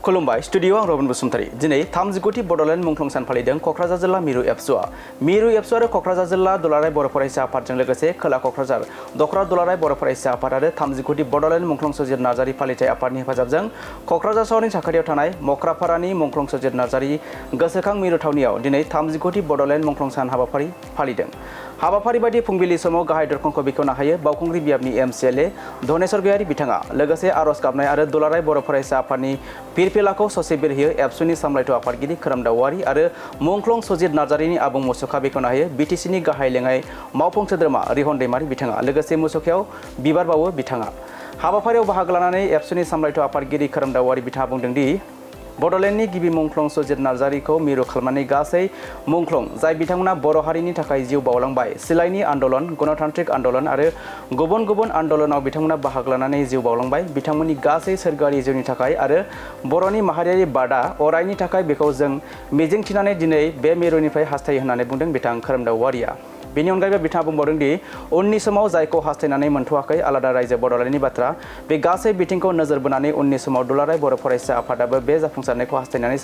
खुलुमबाय स्टुडियो आं रबिन बसुमतारी दिनै 39थि बड'लेण्ड मुंख्लं सान फालिदों क'क्राझार जिल्ला मिरु एबसुआ आरो क'क्राझार जिल्ला दुलाराय बर' फरायसा आफादजों लोगोसे खोला क'क्राझार दखरा दुलाराय बर' फरायसा आफाद आरो 39थि बड'लेण्ड मुंख्लं सुजित नार्जारी फालिथाय आफादनि हेफाजाबजों क'क्राझार सहरनि साखाथियाव थानाय मक्रापारानि मुंख्लं सुजित नार्जारी गोसोखां मिरु थावनियाव दिनै 39थि बड'लेण्ड मुंख्लं सान हाबाफारि फालिदों। हाबाफारि बायदि फुंबिलि समाव गाहाय दरखंखौ बेखेवनो हायो बावखुंग्रि बियाबनि एमसिएलए धनेश्वर गयारी बिथाङा लोगोसे आरज गाबनाय आरो दुलाराय बर' फरायसा आफादनि फिरफिलाखौ ससे बिरहोयो एबसुनि सामलायथु आफादगिरि खोरोमदाव औवारी आरो मुंख्लं सुजित नार्जारीनि आबुं मुसुखा बेखेवनो हायो बिटिसिनि गाहाय लेङाइ मावफुं सोद्रोमा रिहन दैमारी बिथाङा लोगोसे मुसुखायाव बिबार बावो बिथाङा। हाबाफारियाव बाहागो लानानै एबसुनि सामलायथु आफादगिरि खोरोमदाव औवारी बिथाङा बुंदों दि बड'लेण्डनि गिबि मुंख्लं सुजित नार्जारीखौ मिरु खालामनानै गासै मुंख्लं जाय बिथांमोना बर' हारिनि थाखाय जिउ बावलांबाय सिलाइनि आन्दलन गणतान्त्रिक आन्दलन आरो गुबुन गुबुन आन्दलनाव बिथांमोना बाहागो लानानै जिउ बावलांबाय बिथांमोननि गासै सोरगोआरि जिउनि थाखाय आरो बर'नि माहारियारि बादा अरायनि थाखाय बेखौ जों मिजिंथिनानै दिनै बे मिरुनिफ्राय हास्थायो होननानै बुंदों बिथां खोरोमदाव औवारीया। बेनि अनगायैबो बिथाङा बुंबावदों दि उननि समाव जायखौ हास्थायनानै मोनथ'वाखै आलादा रायजो बड'लेण्डनि बाथ्रा बे गासै बिथिंखौ नोजोर बोनानै उननि समाव दुलाराय बर' फरायसा आफादाबो बे जाफुंसारनायखौ हास्थायनानै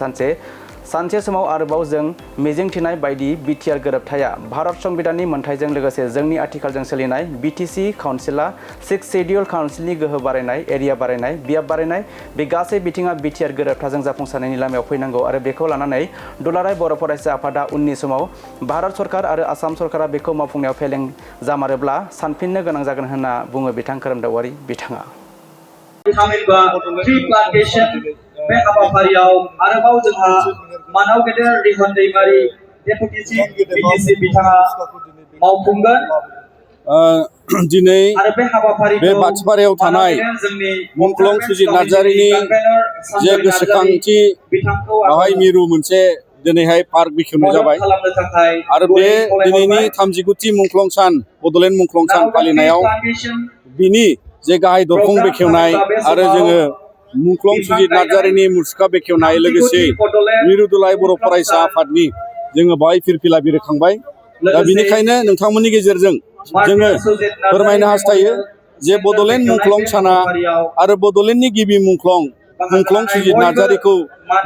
सानसे समाव आरोबाव जों मिजिंथिनाय बायदि बिटिआर गोरोबथाया भारत संबिधाननि मोनथायजों लोगोसे जोंनि आथिखालजों सोलिनाय बिटिसि काउन्सिलआ 6 शेड्युल काउन्सिलनि गोहो बारायनाय एरिया बारायनाय बियाब बारायनाय बे गासै बिथिङा बिटिआर गोरोबथाजों जाफुंसारनायनि लामायाव फैनांगौ आरो बेखौ लानानै दुलाराय बर' फरायसा आफादा उननि समाव भारत सरकार आरो आसाम सरकारा बेखौ मावफुंनायाव फेलें जामारोब्ला सानफिननो गोनां जागोन होनना बुङो बिथां खोरोमदाव औवारी बिथाङा। थामहिनबा ट्री प्लान्टेशन बे हाबाफारियाव आरोबाव जोंहा मानाव गेदेर रिहन दैमारी डेपुटि चिफ बिटिसि बिथाङा मावफुंगोन। दिनै बे बाथिबारियाव थानाय मुंख्लं सुजित नार्जारीनि जे गोसोखांथि बेवहाय मिरु मोनसे दिनैहाय पार्क बेखेवनाय जाबाय आरो बे दिनैनि 39थि मुंख्लं सान बड'लेण्ड मुंख्लं सान फालिनायाव बिनि जे गाहाय दरखं बेखेवनाय आरो जोङो मुंख्लं सुजित नार्जारीनि मुसुखा बेखेवनाय लोगोसे मिरु दुलाराय बर' फरायसा आफादनि जोङो बाहाय फिरफिला बिरखांबाय। दा बिनिखायनो नोंथांमोननि गेजेरजों जोङो फोरमायनो हास्थायो जे बड'लेण्ड मुंख्लं साना आरो बड'लेण्डनि गिबि मुंख्लं सुजित नार्जारीखौ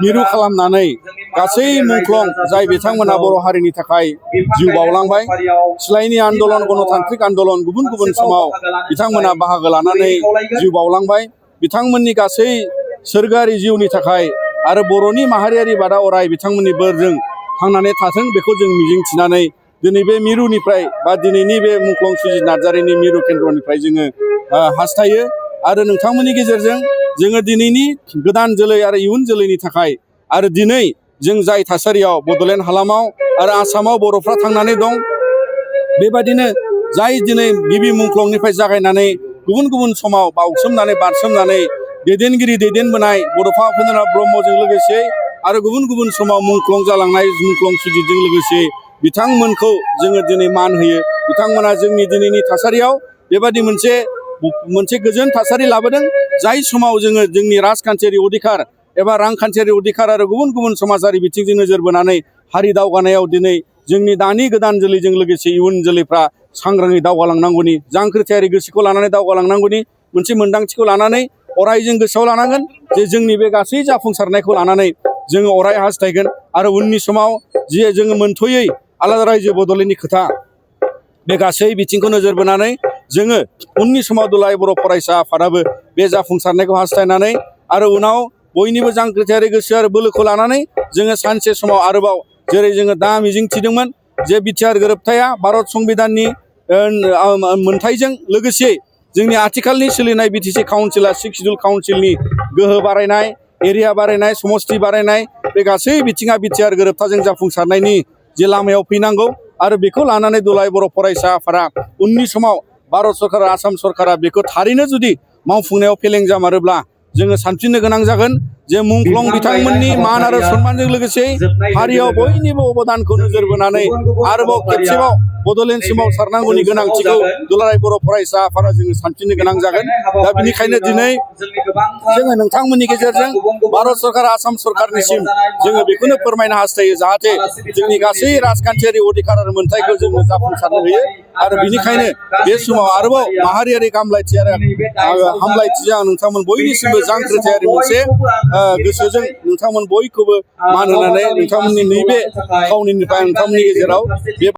मिरु खालामनानै गासै मुंख्लं जाय बिथांमोना बर' हारिनि थाखाय जिउ बावलांबाय सिलाइनि आन्दलन गणतान्त्रिक आन्दलन गुबुन गुबुन समाव बिथांमोना बाहागो लानानै जिउ बावलांबाय बिथांमोननि गासै सोरगोआरि जिउनि थाखाय आरो बर'नि माहारियारि बादा अराय बिथांमोननि बोरजों थांनानै थाथों बेखौ जों मिजिंथिनानै दिनै बे मिरुनिफ्राय बा दिनैनि बे मुंख्लं सुजित नार्जारीनि मिरु केन्द्रनिफ्राय जोङो हास्थायो आरो नोंथांमोननि गेजेरजों जोङो दिनैनि गोदान जोलै आरो इयुन जोलैनि थाखाय आरो दिनै जों जाय थासारियाव बड'लेण्ड हालामाव आरो आसामाव बर'फ्रा थांनानै दं बेबादिनो जाय दिनै गिबि मुंख्लंनिफ्राय जागायनानै गुबुन गुबुन समाव बारसोमनानै दैदेनगिरि दैदेनबोनाय बड'फा उपेन्द्रनाथ ब्रह्मजों लोगोसे आरो गुबुन गुबुन समाव मुंख्लं जालांनाय मुंख्लं सुजितजों लोगोसे बिथांमोनखौ जोङो दिनै मान होयो बिथांमोना जोंनि दिनैनि थासारियाव बेबादि मोनसे गोजोन थासारि लाबोदों जाय समाव जोङो जोंनि राजखान्थियारि अधिकार एबा रांखान्थियारि अधिकार आरो गुबुन गुबुन समाजारि बिथिंजों नोजोर बोनानै हारि दावगानायाव दिनै जोंनि दानि गोदान जोलैजों लोगोसे इयुन जोलैफ्रा सांग्राङै दावगालांनांगौनि जांख्रिथायारि गोसोखौ लानानै दावगालांनांगौनि मोनसे मोन्दांथिखौ लानानै अराय जों गोसोआव लानांगोन जे जोंनि बे गासै जाफुंसारनायखौ लानानै जोङो अराय हास्थायगोन आरो उननि समाव जे जोङो मोनथ'यै आलादा रायजो बड'लेण्डनि खोथा बे गासै बिथिंखौ नोजोर बोनानै जोङो उननि समाव दुलाराय बर' फरायसा आफादाबो बे जाफुंसारनायखौ हास्थायनानै आरो उनाव बयनिबो जांख्रिथायारि गोसो आरो बोलोखौ लानानै जोङो सानसे समाव आरोबाव जेरै जोङो दा मिजिंथिदोंमोन जे बिटिआर गोरोबथाया भारत संबिधाननि मोनथायजों लोगोसे जोंनि आथिखालनि सोलिनाय बिटिसि काउन्सिलआ 6 शेड्युल काउन्सिलनि गोहो बारायनाय एरिया बारायनाय समस्ति बारायनाय बे गासै बिथिङा बिटिआर गोरोबथाजों जाफुंसारनायनि जे लामायाव फैनांगौ आरो बेखौ लानानै दुलाराय बर' फरायसा आफादा उननि समाव भारत सरकार आसाम सरकारा बेखौ थारैनो जुदि मावफुंनायाव फेलें जामारोब्ला जोङो सानफिननो गोनां जागोन जे मुंख्लं बिथांमोननि मान आरो सन्मानजों लोगोसे हारियाव बयनिबो अबदानखौ नोजोर बोनानै आरोबाव खेबसेबाव बड'लेण्ड सोमावसारनांगौनि गोनांथिखौ दुलाराय बर' फरायसा आफादा जोङो सानफिननो गोनां जागोन। दा बेनिखायनो दिनै जोङो नोंथांमोननि गेजेरजों भारत सरकार आसाम सरकारनिसिम जोङो बेखौनो फोरमायनो हास्थायो जाहाथे जोंनि गासै राजखान्थियारि अधिकार आरो मोनथायखौ जोङो जाफुंसारनो होयो आरो बेनिखायनो बे समाव आरोबाव माहारियारि हामलायथि आरो हामलायथिजों आं नोंथांमोन बयनिसिमबो जांख्रिथायारि मोनसे गोसोजों नोंथांमोन बयखौबो मान होनानै नोंथांमोननि नैबे खावनिनिफ्राय नोंथांमोननि गेजेराव बे